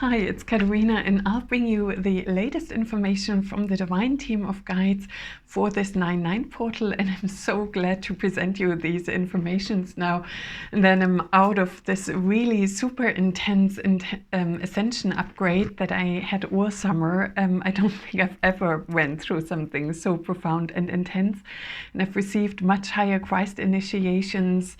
Hi, it's Katerina, and I'll bring you the latest information from the Divine Team of Guides for this 9/9 portal, and I'm so glad to present you these informations now. And then I'm out of this really super intense Ascension upgrade that I had all summer. I don't think I've ever went through something so profound and intense, and I've received much higher Christ initiations,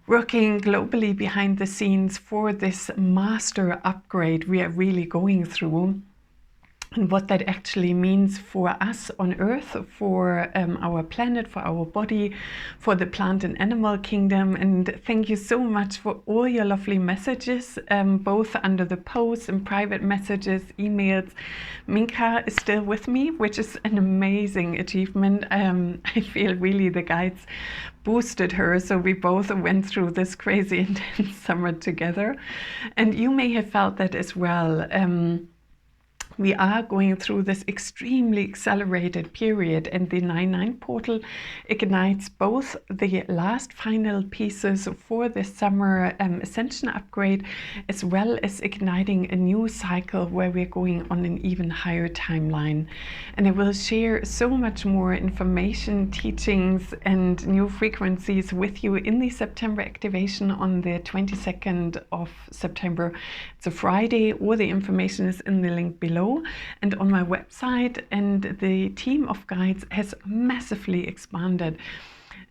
working globally behind the scenes for this master upgrade we are really going through, and what that actually means for us on Earth, for our planet, for our body, for the plant and animal kingdom. And thank you so much for all your lovely messages, both under the posts and private messages, emails. Minka is still with me, which is an amazing achievement. I feel really the guides boosted her, so we both went through this crazy intense summer together, and you may have felt that as well. We are going through this extremely accelerated period, and the 9/9 portal ignites both the last final pieces for this summer Ascension upgrade, as well as igniting a new cycle where we're going on an even higher timeline. And I will share so much more information, teachings, and new frequencies with you in the September activation on the 22nd of September. It's a Friday. All the information is in the link below and on my website, and the team of guides has massively expanded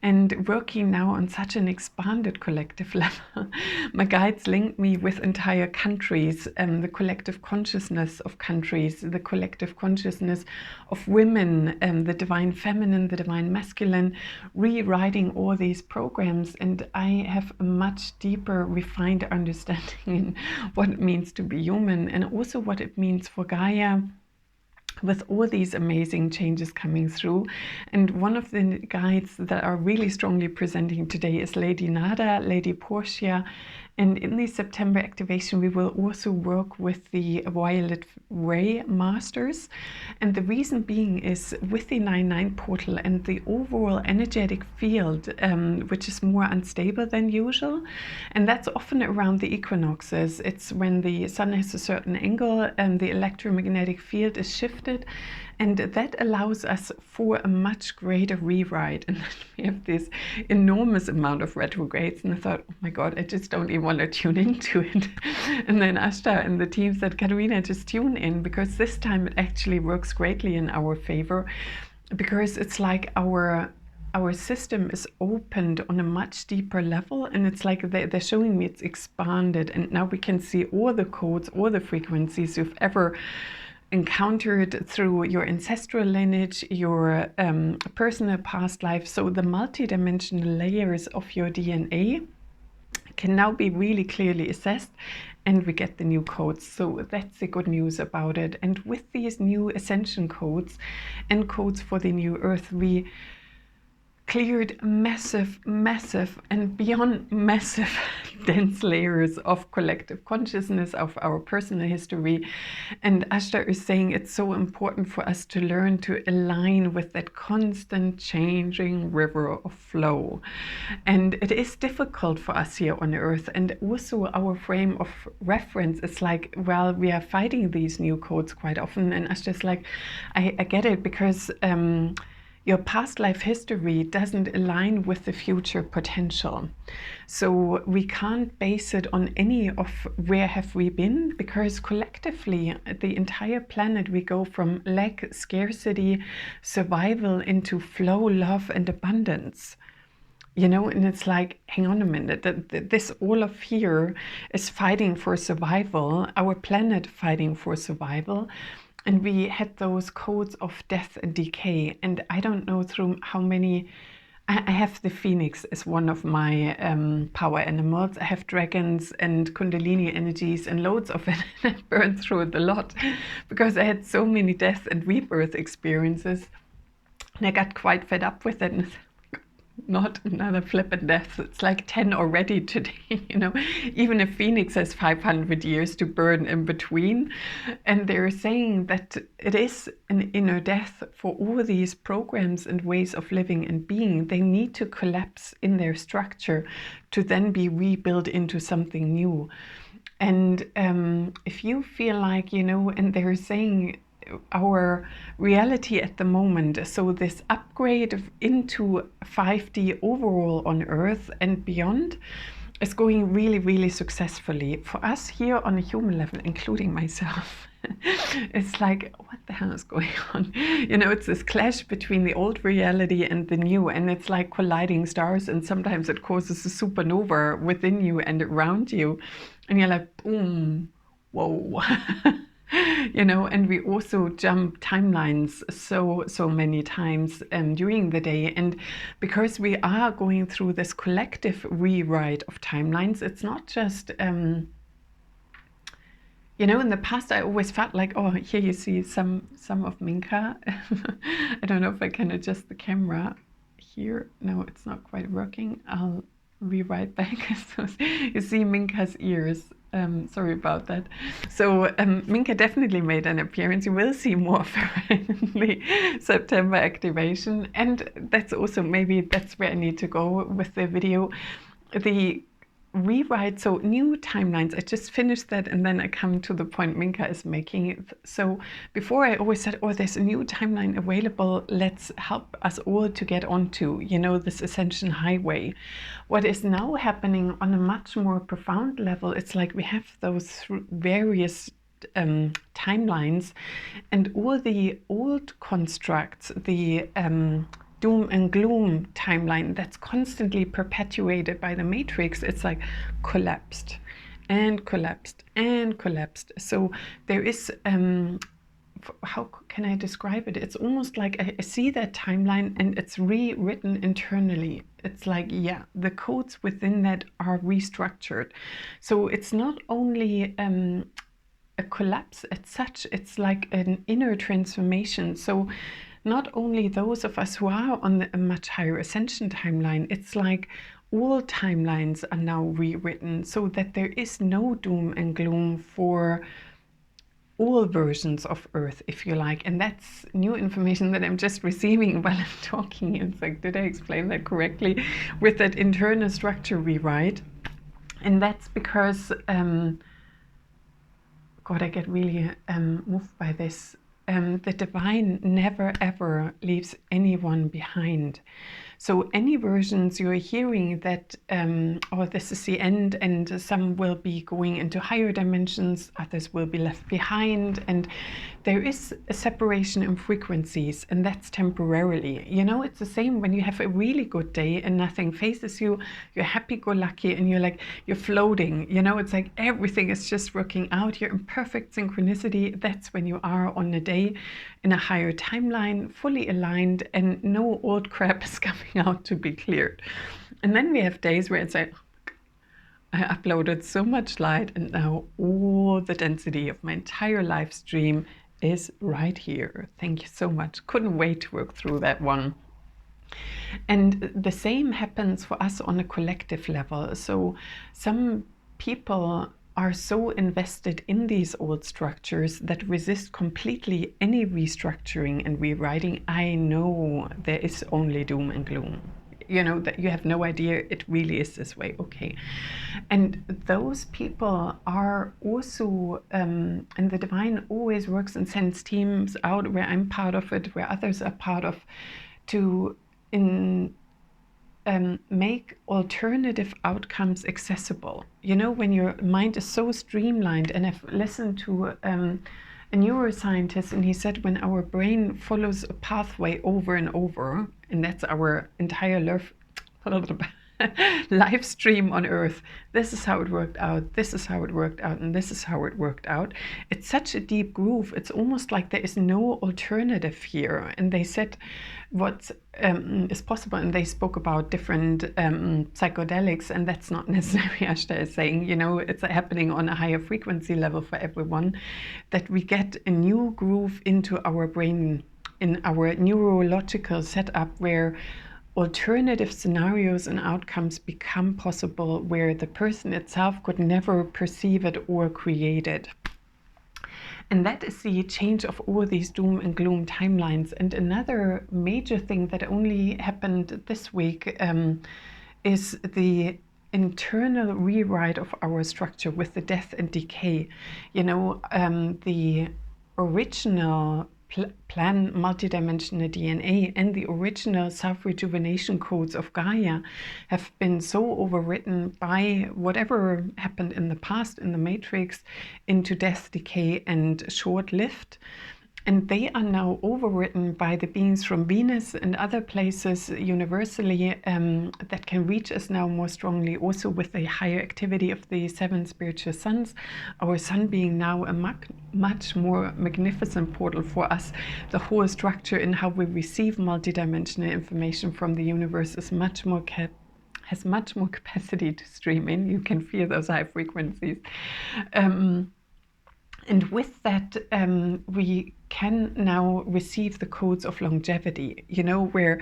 and working now on such an expanded collective level. My guides link me with entire countries, the collective consciousness of countries, the collective consciousness of women, the divine feminine, the divine masculine, rewriting all these programs. And I have a much deeper, refined understanding in what it means to be human, and also what it means for Gaia, with all these amazing changes coming through. And one of the guides that are really strongly presenting today is Lady Nada, Lady Portia. And in the September activation, we will also work with the Violet Ray Masters. And the reason being is with the 9/9 portal and the overall energetic field, which is more unstable than usual. And that's often around the equinoxes. It's when the sun has a certain angle and the electromagnetic field is shifted. And that allows us for a much greater rewrite. And then we have this enormous amount of retrogrades. And I thought, oh my God, I just don't even want to tune into it. And then Ashta and the team said, Katerina, just tune in, because this time it actually works greatly in our favor, because it's like our system is opened on a much deeper level, and it's like they're showing me it's expanded, and now we can see all the codes, all the frequencies you've ever encountered through your ancestral lineage, your personal past life. So the multi-dimensional layers of your DNA can now be really clearly assessed, and we get the new codes. So that's the good news about it. And with these new Ascension codes and codes for the new Earth, we cleared massive and beyond massive dense layers of collective consciousness, of our personal history. And Ashtar is saying it's so important for us to learn to align with that constant changing river of flow. And it is difficult for us here on Earth, and also our frame of reference is like, well, we are fighting these new codes quite often. And Ashtar's like, I get it, because your past life history doesn't align with the future potential. So we can't base it on any of where have we been, because collectively, the entire planet, we go from lack, scarcity, survival into flow, love, and abundance. You know, and it's like, hang on a minute, this all of here is fighting for survival, our planet fighting for survival. And we had those codes of death and decay. And I don't know through how many, I have the phoenix as one of my power animals. I have dragons and kundalini energies and loads of it. I burned through it a lot because I had so many death and rebirth experiences. And I got quite fed up with it. And not another flippant death. It's like 10 already today, you know. Even a phoenix has 500 years to burn in between. And they're saying that it is an inner death for all these programs and ways of living and being. They need to collapse in their structure to then be rebuilt into something new. And if you feel like, you know, and they're saying our reality at the moment, so this upgrade into 5D overall on Earth and beyond is going really, really successfully. For us here on a human level, including myself, it's like, what the hell is going on? You know, it's this clash between the old reality and the new, and it's like colliding stars, and sometimes it causes a supernova within you and around you, and you're like, boom, whoa. You know, and we also jump timelines so many times during the day. And because we are going through this collective rewrite of timelines, it's not just, you know, in the past I always felt like, oh, here you see some of Minka. I don't know if I can adjust the camera here. No, it's not quite working. I'll rewrite back. So you see Minka's ears. Sorry about that. So Minka definitely made an appearance. You will see more of her in the September activation. And that's also, maybe that's where I need to go with the video. The rewrite, so new timelines. I just finished that, and then I come to the point Minka is making. So before I always said, oh, there's a new timeline available, let's help us all to get onto, you know, this Ascension highway. What is now happening on a much more profound level, it's like we have those various timelines, and all the old constructs, the doom and gloom timeline that's constantly perpetuated by the matrix, it's like collapsed and collapsed and collapsed. So there is, how can I describe it? It's almost like I see that timeline and it's rewritten internally. It's like, yeah, the codes within that are restructured. So it's not only a collapse as such, it's like an inner transformation. So not only those of us who are on a much higher ascension timeline, it's like all timelines are now rewritten so that there is no doom and gloom for all versions of Earth, if you like. And that's new information that I'm just receiving while I'm talking. It's like, did I explain that correctly? With that internal structure rewrite. And that's because, God, I get really moved by this. The divine never ever leaves anyone behind. So any versions you're hearing that, oh, this is the end, and some will be going into higher dimensions, others will be left behind, and there is a separation in frequencies, and that's temporarily. You know, it's the same when you have a really good day and nothing phases you, you're happy-go-lucky, and you're like, you're floating, you know, it's like everything is just working out, you're in perfect synchronicity. That's when you are on a day in a higher timeline, fully aligned, and no old crap is coming out to be cleared. And then we have days where it's like, I uploaded so much light, and now all the density of my entire live stream is right here. Thank you so much. Couldn't wait to work through that one. And the same happens for us on a collective level. So some people are so invested in these old structures that resist completely any restructuring and rewriting. I know there is only doom and gloom. You know, that you have no idea it really is this way. Okay. And those people are also, and the divine always works and sends teams out where I'm part of it, where others are part of, to make alternative outcomes accessible. You know, when your mind is so streamlined, and I've listened to a neuroscientist, and he said when our brain follows a pathway over and over, and that's our entire live stream on Earth, this is how it worked out, this is how it worked out, and this is how it worked out. It's such a deep groove. It's almost like there is no alternative here. And they said what is possible, and they spoke about different psychedelics, and that's not necessarily Ashta is saying, you know, it's happening on a higher frequency level for everyone, that we get a new groove into our brain, in our neurological setup, where alternative scenarios and outcomes become possible, where the person itself could never perceive it or create it. And that is the change of all these doom and gloom timelines. And another major thing that only happened this week is the internal rewrite of our structure with the death and decay. You know, the original plan multidimensional DNA and the original self-rejuvenation codes of Gaia have been so overwritten by whatever happened in the past in the Matrix into death, decay, and short-lived. And they are now overwritten by the beings from Venus and other places universally that can reach us now more strongly, also with the higher activity of the 7 spiritual suns. Our sun being now a much more magnificent portal for us. The whole structure in how we receive multidimensional information from the universe is much more has much more capacity to stream in. You can feel those high frequencies. And with that, we can now receive the codes of longevity, you know, where,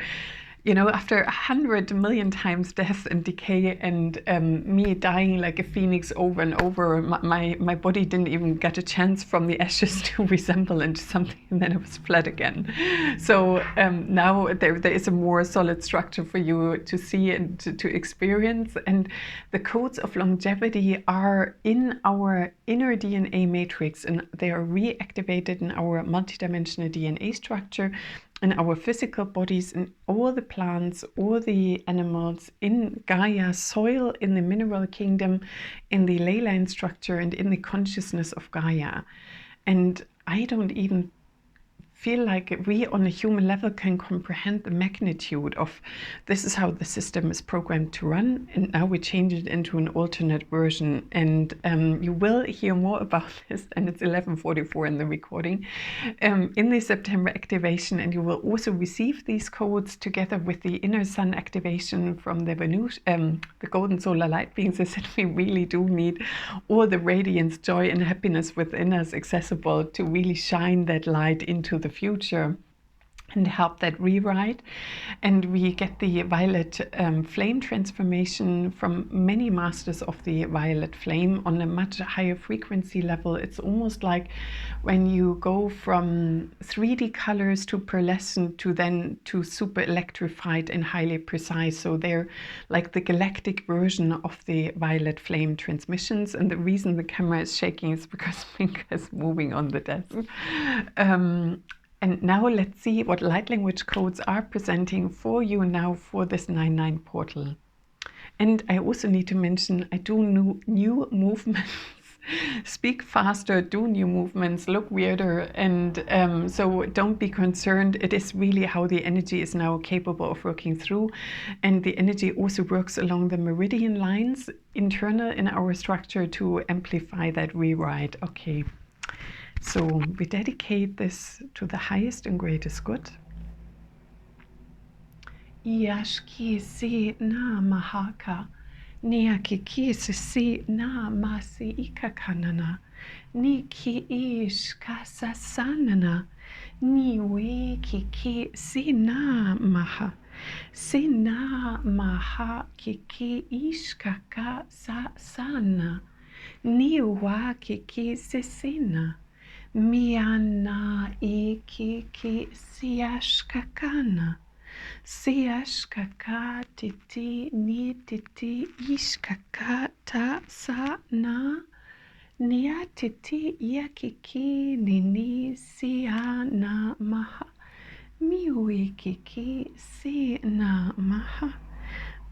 you know, after 100 million times death and decay and me dying like a phoenix over and over, my body didn't even get a chance from the ashes to resemble into something, and then it was flat again. So now there is a more solid structure for you to see and to experience. And the codes of longevity are in our inner DNA matrix, and they are reactivated in our multidimensional DNA structure, in our physical bodies, in all the plants, all the animals, in Gaia soil, in the mineral kingdom, in the ley line structure, and in the consciousness of Gaia. And I don't even feel like we on a human level can comprehend the magnitude of this is how the system is programmed to run, and now we change it into an alternate version. And you will hear more about this, and it's 11:44 in the recording, in the September activation, and you will also receive these codes together with the inner sun activation from the the golden solar light beings. That we really do need all the radiance, joy, and happiness within us accessible to really shine that light into the future and help that rewrite. And we get the violet flame transformation from many masters of the violet flame on a much higher frequency level. It's almost like when you go from 3D colors to pearlescent to super electrified and highly precise. So they're like the galactic version of the violet flame transmissions. And the reason the camera is shaking is because Minka is moving on the desk. And now let's see what light language codes are presenting for you now for this 9/9 portal. And I also need to mention, I do new movements. Speak faster, do new movements, look weirder, and so don't be concerned. It is really how the energy is now capable of working through, and the energy also works along the meridian lines internal in our structure to amplify that rewrite. Okay. So we dedicate this to the highest and greatest good. Yashki si na mahaka, niakiki si na masi ikakanana, niki ish kasasanana, niwe kiki si na maha, si na maha kiki ish kaka sana, niwa kiki sisina. Miana ikiki siashkakana, siashkaka titi ni titi ishkaka ta sana, nia titi yakiki nini siana maha, miwikiki si na maha,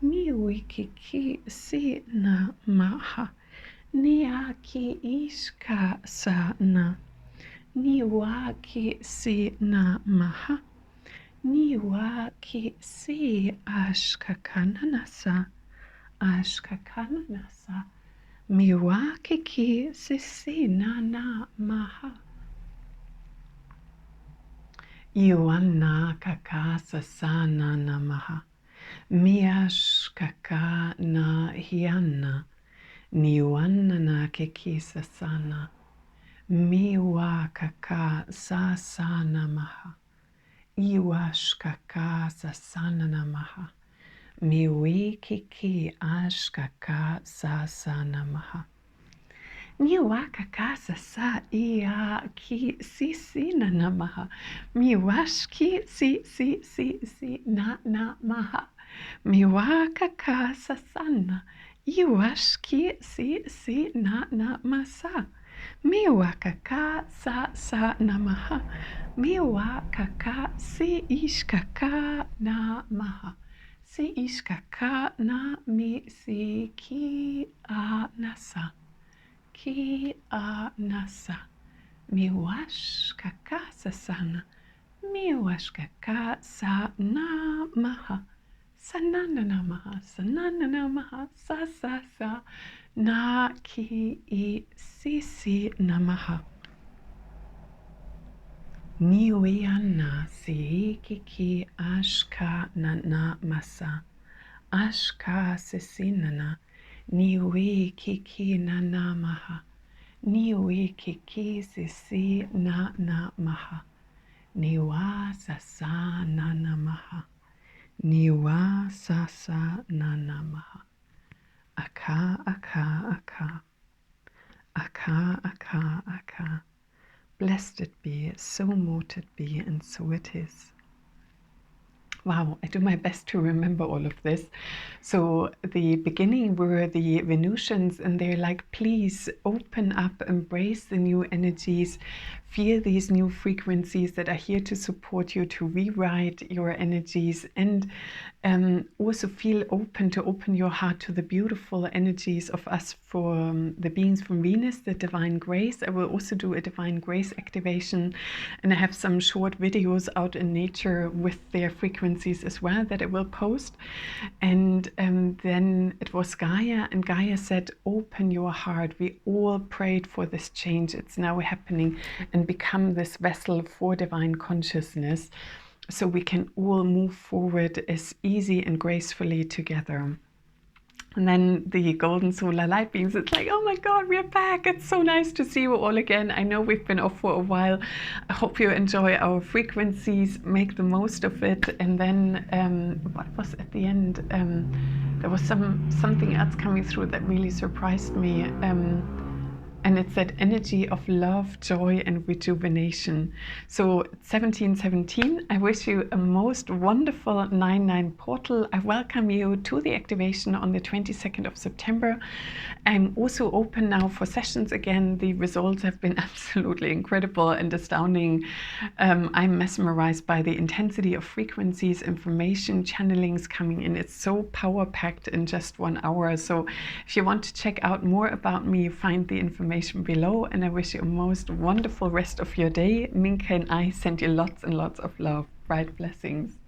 miwikiki si na maha, niaki ishka sana. Niwa ki si na maha, niwa ki si ashkakananasa, ashkakananasa, miwa ki si na maha. Iwana kakasa sana na maha, miashkaka na hiana, niwana na kikisa sana. Miwa kaka sasana maha, iwash kaka sasana maha, miwi kiki ash kaka sasana maha, niwa kaka sasa iya ki sisina namaha, miwash ki si na maha, miwa kaka sasana, Iwashki si na masa. Miwa kaka sa namaha. Miwa kaka si ishkaka na maha. Si ishkaka na mi si ki a nasa. Ki a nasa. Miwash kaka sasana. Miwash kaka sa na maha. Sanana namaha, sanana namaha, sa, na ki I si namaha. Niwiana si ki ashka na masa. Ashka sesinana. Niwi ki na namaha. Niwi ki si na maha. Niwa sasa na namaha. Niwa sasa nanamaha. Aka, aka, aka. Aka, aka, aka. Blessed it be, so mote it be, and so it is. Wow, I do my best to remember all of this. So the beginning were the Venusians, and they're like, please open up, embrace the new energies, feel these new frequencies that are here to support you, to rewrite your energies, and also feel open to open your heart to the beautiful energies of us, for the beings from Venus, the divine grace. I will also do a divine grace activation, and I have some short videos out in nature with their frequencies as well that I will post. And then it was Gaia, and Gaia said, open your heart. We all prayed for this change. It's now happening, and become this vessel for divine consciousness, so we can all move forward as easy and gracefully together. And then the golden solar light beings, it's like, oh my God, we're back. It's so nice to see you all again. I know we've been off for a while. I hope you enjoy our frequencies, make the most of it. And then what was at the end? There was something else coming through that really surprised me. And it's that energy of love, joy, and rejuvenation. So 1717, I wish you a most wonderful 9/9 portal. I welcome you to the activation on the 22nd of September. I'm also open now for sessions again. The results have been absolutely incredible and astounding. I'm mesmerized by the intensity of frequencies, information, channelings coming in. It's so power-packed in just 1 hour. So if you want to check out more about me, find the information below, and I wish you a most wonderful rest of your day. Minka and I send you lots and lots of love. Bright blessings.